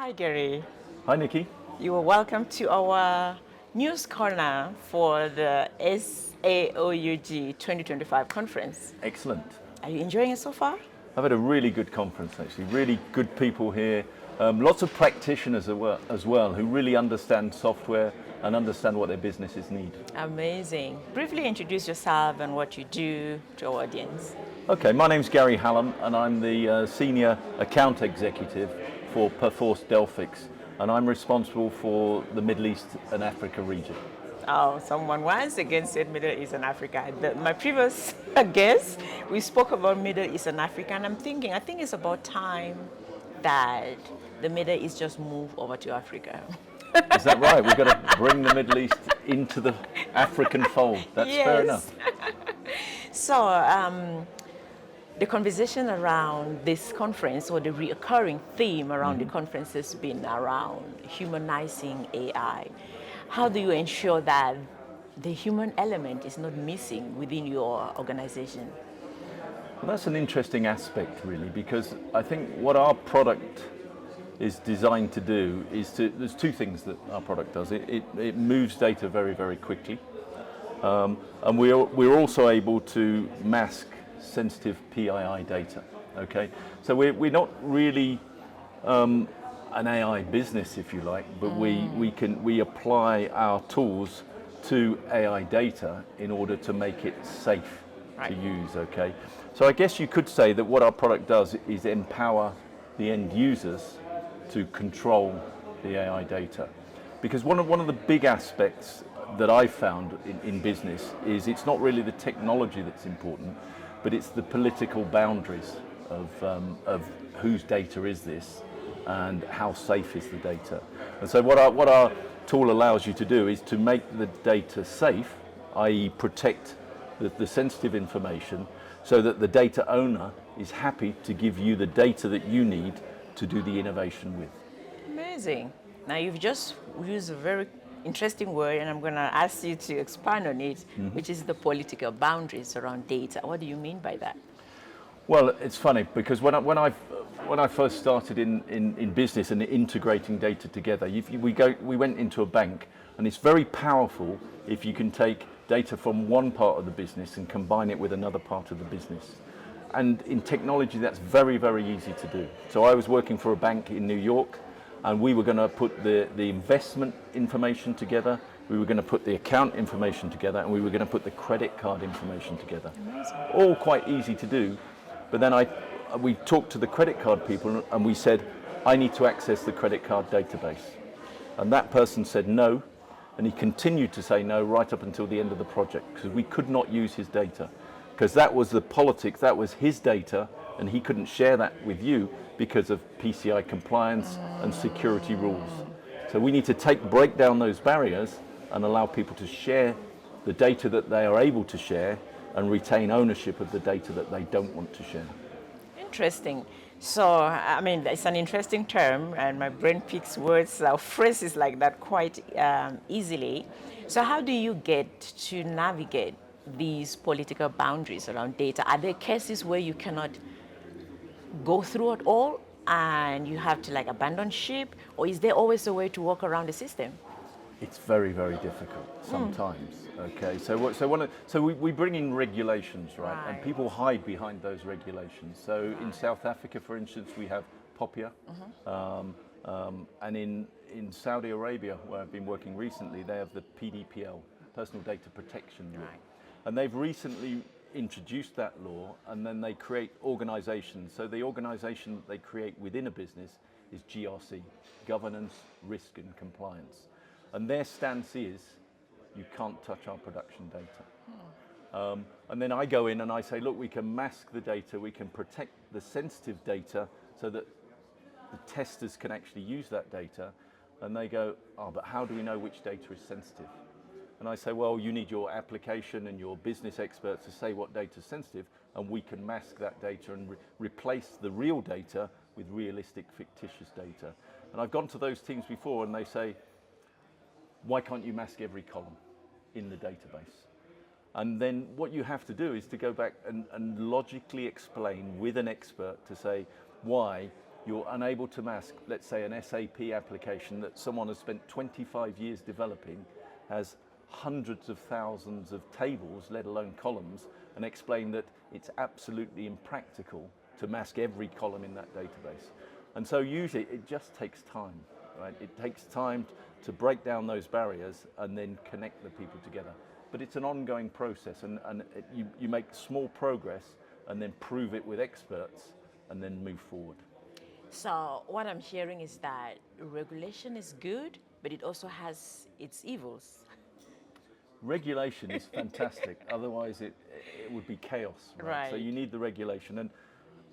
Hi, Gary. Hi, Nikki. You are welcome to our news corner for the SAOUG 2025 conference. Excellent. Are you enjoying it so far? I've had a really good conference, actually. Really good people here. Lots of practitioners as well who really understand software and understand what their businesses need. Amazing. Briefly introduce yourself and what you do to our audience. Okay, my name's Gary Hallam and I'm the Senior Account Executive for Perforce Delphix, and I'm responsible for the Middle East and Africa region. Oh, someone once again said Middle East and Africa. My previous guest, we spoke about Middle East and Africa, and I think it's about time that the Middle East just move over to Africa. Is that right? We've got to bring the Middle East into the African fold. That's fair enough. So, the conversation around this conference, or the recurring theme around the conference, has been around humanizing AI. How do you ensure that the human element is not missing within your organization? Well, that's an interesting aspect, really, because I think what our product is designed to do is there's two things that our product does. It moves data very, very quickly, and we're also able to mask sensitive PII data. Okay, so we're not really an AI business, if you like, but we apply our tools to AI data in order to make it safe to use. Okay, so I guess you could say that what our product does is empower the end users to control the AI data, because one of the big aspects that I've found in business is it's not really the technology that's important, but it's the political boundaries of whose data is this and how safe is the data. And so what our tool allows you to do is to make the data safe, i.e. protect the sensitive information, so that the data owner is happy to give you the data that you need to do the innovation with. Amazing. Now, you've just used a very interesting word, and I'm going to ask you to expand on it, which is the political boundaries around data. What do you mean by that? Well, it's funny because when I first started in business and integrating data together, we went into a bank, and it's very powerful if you can take data from one part of the business and combine it with another part of the business. And in technology, that's very, very easy to do. So I was working for a bank in New York, and we were going to put the investment information together, we were going to put the account information together, and we were going to put the credit card information together. Amazing. All quite easy to do. But then we talked to the credit card people, and we said, I need to access the credit card database. And that person said no, and he continued to say no right up until the end of the project, because we could not use his data. Because that was the politics, that was his data, and he couldn't share that with you because of PCI compliance and security rules. So we need to break down those barriers and allow people to share the data that they are able to share and retain ownership of the data that they don't want to share. Interesting. So, I mean, it's an interesting term, and my brain picks words or phrases like that quite easily. So how do you get to navigate these political boundaries around data? Are there cases where you cannot go through it all and you have to abandon ship, or is there always a way to work around the system? It's very, very difficult sometimes. Okay, so we bring in regulations, right? And people hide behind those regulations. So in South Africa, for instance, we have POPIA, and in Saudi Arabia, where I've been working recently, they have the PDPL, Personal Data Protection Law. And they've recently introduced that law, and then they create organizations. So the organization that they create within a business is GRC, Governance, Risk and Compliance. And their stance is, you can't touch our production data. And then I go in and I say, look, we can mask the data, we can protect the sensitive data so that the testers can actually use that data. And they go, oh, but how do we know which data is sensitive? And I say, well, you need your application and your business experts to say what data is sensitive, and we can mask that data and replace the real data with realistic, fictitious data. And I've gone to those teams before, and they say, why can't you mask every column in the database? And then what you have to do is to go back and logically explain with an expert to say why you're unable to mask, let's say, an SAP application that someone has spent 25 years developing, has hundreds of thousands of tables, let alone columns, and explain that it's absolutely impractical to mask every column in that database. And so usually it just takes time, right? It takes time to break down those barriers and then connect the people together. But it's an ongoing process, and you make small progress and then prove it with experts and then move forward. So what I'm hearing is that regulation is good, but it also has its evils. Regulation is fantastic, otherwise it would be chaos. Right? So you need the regulation.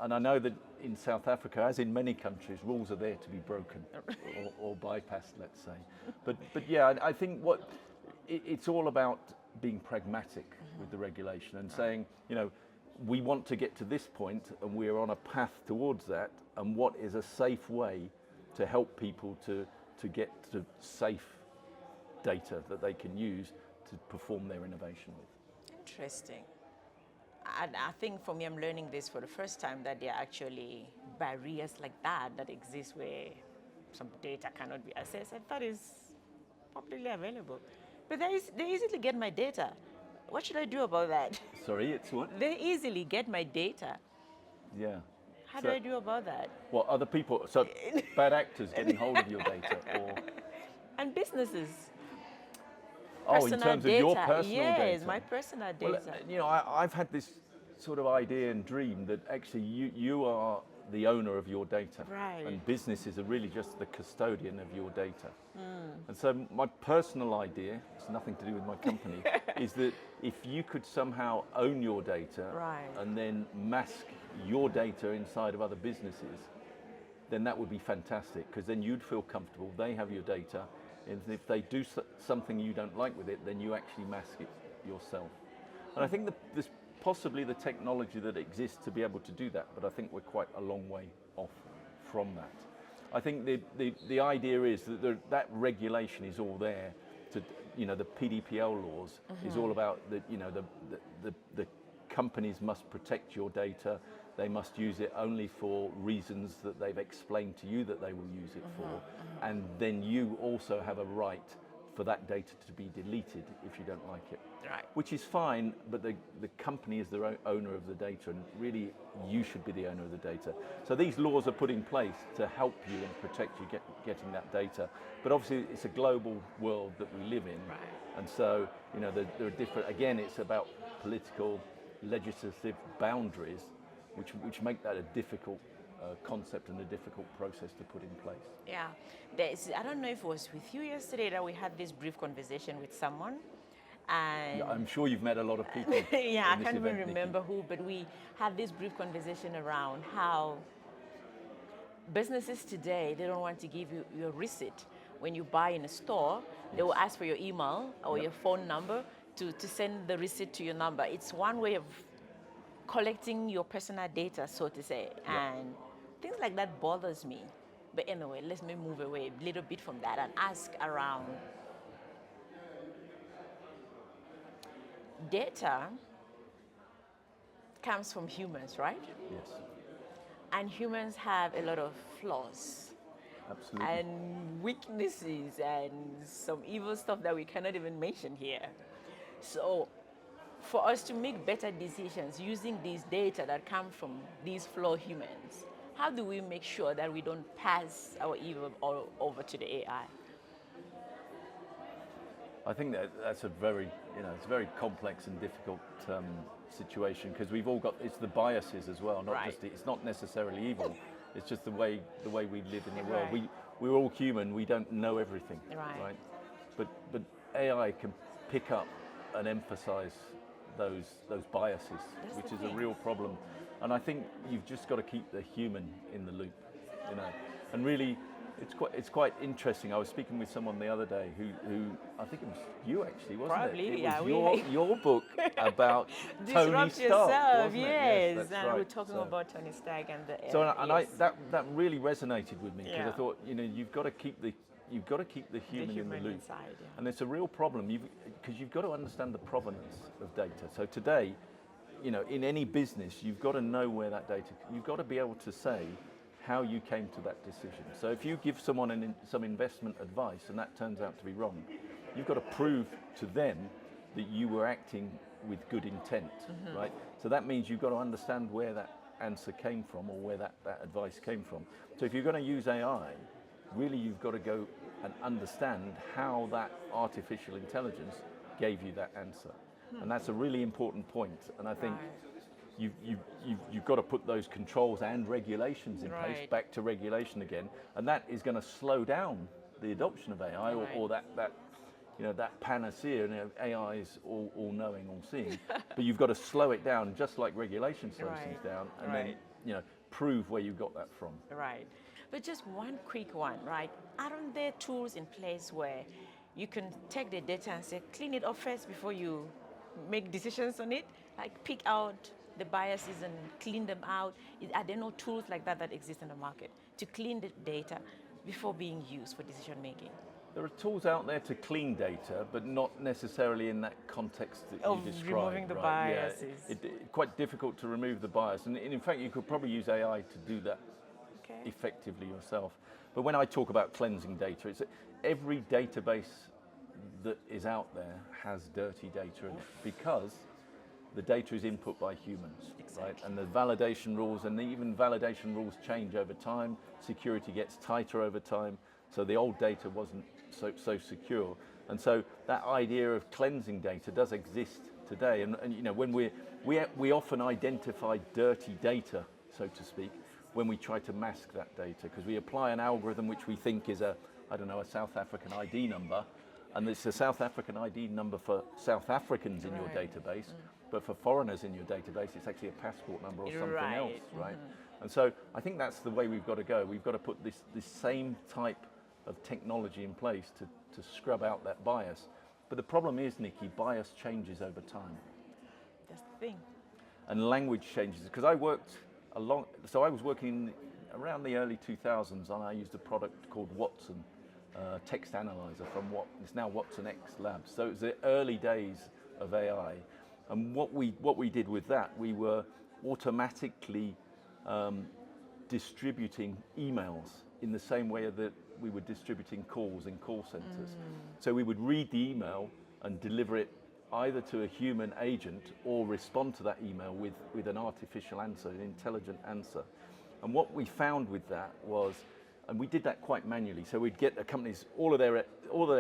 And I know that in South Africa, as in many countries, rules are there to be broken or bypassed, let's say. But yeah, I think it's all about being pragmatic with the regulation and saying, we want to get to this point and we're on a path towards that, and what is a safe way to help people to get to safe data that they can use to perform their innovation with. Interesting. I think for me, I'm learning this for the first time, that there are actually barriers like that exist where some data cannot be accessed. I thought it's publicly available. But they easily get my data. What should I do about that? Sorry, it's what? They easily get my data. Yeah. How do I do about that? Well, other people, so bad actors getting hold of your data, or... And businesses. Oh, in terms of your personal data? Yes, my personal data. Well, I've had this sort of idea and dream that actually you are the owner of your data. Right. And businesses are really just the custodian of your data. And so my personal idea, it's nothing to do with my company, is that if you could somehow own your data and then mask your data inside of other businesses, then that would be fantastic, because then you'd feel comfortable, they have your data, and if they do something you don't like with it, then you actually mask it yourself. And I think there's possibly the technology that exists to be able to do that, but I think we're quite a long way off from that. I think the idea is that that regulation is all there to, the PDPL laws is all about the companies must protect your data. They must use it only for reasons that they've explained to you that they will use it for. And then you also have a right for that data to be deleted if you don't like it. Right. Which is fine, but the company is the owner of the data, and really you should be the owner of the data. So these laws are put in place to help you and protect you getting that data. But obviously it's a global world that we live in. Right. And so, there are different, again, it's about political, legislative boundaries which make that a difficult concept and a difficult process to put in place. Yeah, I don't know if it was with you yesterday that we had this brief conversation with someone, and yeah, I'm sure you've met a lot of people. Yeah, I can't even remember who, but we had this brief conversation around how businesses today, they don't want to give you your receipt when you buy in a store. They will ask for your email or your phone number to send the receipt to your number. It's one way of collecting your personal data, so to say, and things like that bothers me. But anyway, let me move away a little bit from that and ask around data comes from humans, right? Yes. And humans have a lot of flaws. Absolutely. And weaknesses and some evil stuff that we cannot even mention here. So for us to make better decisions using these data that come from these flawed humans, how do we make sure that we don't pass our evil all over to the AI? I think that's a very, it's a very complex and difficult situation, because we've all got, it's the biases as well, not just it's not necessarily evil, it's just the way we live in the world. We're all human, we don't know everything, right? But AI can pick up and emphasize those biases, which is a real problem. And I think you've just got to keep the human in the loop, and really it's quite interesting. I was speaking with someone the other day who I think it was you actually, wasn't Probably, it? It was your book about Tony Stark, wasn't it? Yes, that's and right. we're talking about Tony Stark and the that really resonated with me, because I thought, you've got to keep the human in the loop. Inside, And it's a real problem, because you've got to understand the provenance of data. So today, in any business, you've got to know where that data, you've got to be able to say, how you came to that decision. So if you give someone some investment advice and that turns out to be wrong, you've got to prove to them that you were acting with good intent, right? So that means you've got to understand where that answer came from or where that advice came from. So if you're going to use AI, really you've got to go and understand how that artificial intelligence gave you that answer. And that's a really important point. And I think you've got to put those controls and regulations in place, back to regulation again, and that is going to slow down the adoption of AI or that panacea. AI is all knowing, all seeing, but you've got to slow it down, just like regulation slows things down, and then prove where you got that from. Right. But just one quick one, right? Aren't there tools in place where you can take the data and say, clean it up first before you make decisions on it? Like pick out the biases and clean them out. Are there no tools like that exist in the market to clean the data before being used for decision making? There are tools out there to clean data, but not necessarily in that context that you described. Removing the biases. Yeah, it's quite difficult to remove the bias, and in fact you could probably use AI to do that effectively yourself. But when I talk about cleansing data, it's every database that is out there has dirty data in it because the data is input by humans, right? And the validation rules, and even validation rules change over time. Security gets tighter over time. So the old data wasn't so secure. And so that idea of cleansing data does exist today. And when we often identify dirty data, so to speak, when we try to mask that data, because we apply an algorithm which we think is a South African ID number, and it's a South African ID number for South Africans in your database, but for foreigners in your database, it's actually a passport number or something else, right? And so I think that's the way we've got to go. We've got to put this same type of technology in place to scrub out that bias. But the problem is, Nikki, bias changes over time. That's the thing. And language changes, because I was working around the early 2000s, and I used a product called Watson, text analyzer from it's now Watson X Labs. So it was the early days of AI. And what we did with that, we were automatically distributing emails in the same way that we were distributing calls in call centers. So we would read the email and deliver it either to a human agent or respond to that email with an artificial answer, an intelligent answer. And what we found with that was, and we did that quite manually, so we'd get the companies all of their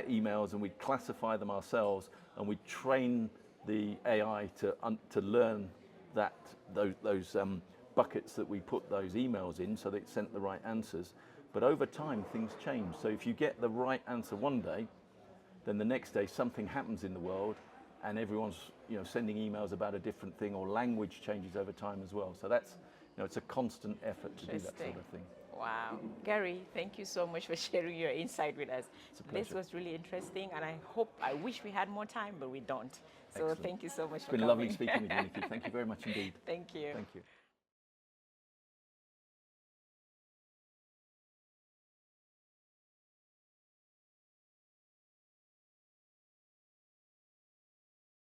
emails and we'd classify them ourselves, and we'd train the AI to learn those buckets that we put those emails in, so that it sent the right answers. But over time, things change. So if you get the right answer one day, then the next day something happens in the world, and everyone's sending emails about a different thing, or language changes over time as well. So that's it's a constant effort to do that sort of thing. Wow. Gary, thank you so much for sharing your insight with us. It's a pleasure. This was really interesting, and I wish we had more time, but we don't. So Excellent. Thank you so much for coming. coming. It's been lovely speaking with you, Nikki. Thank you very much indeed. Thank you. Thank you.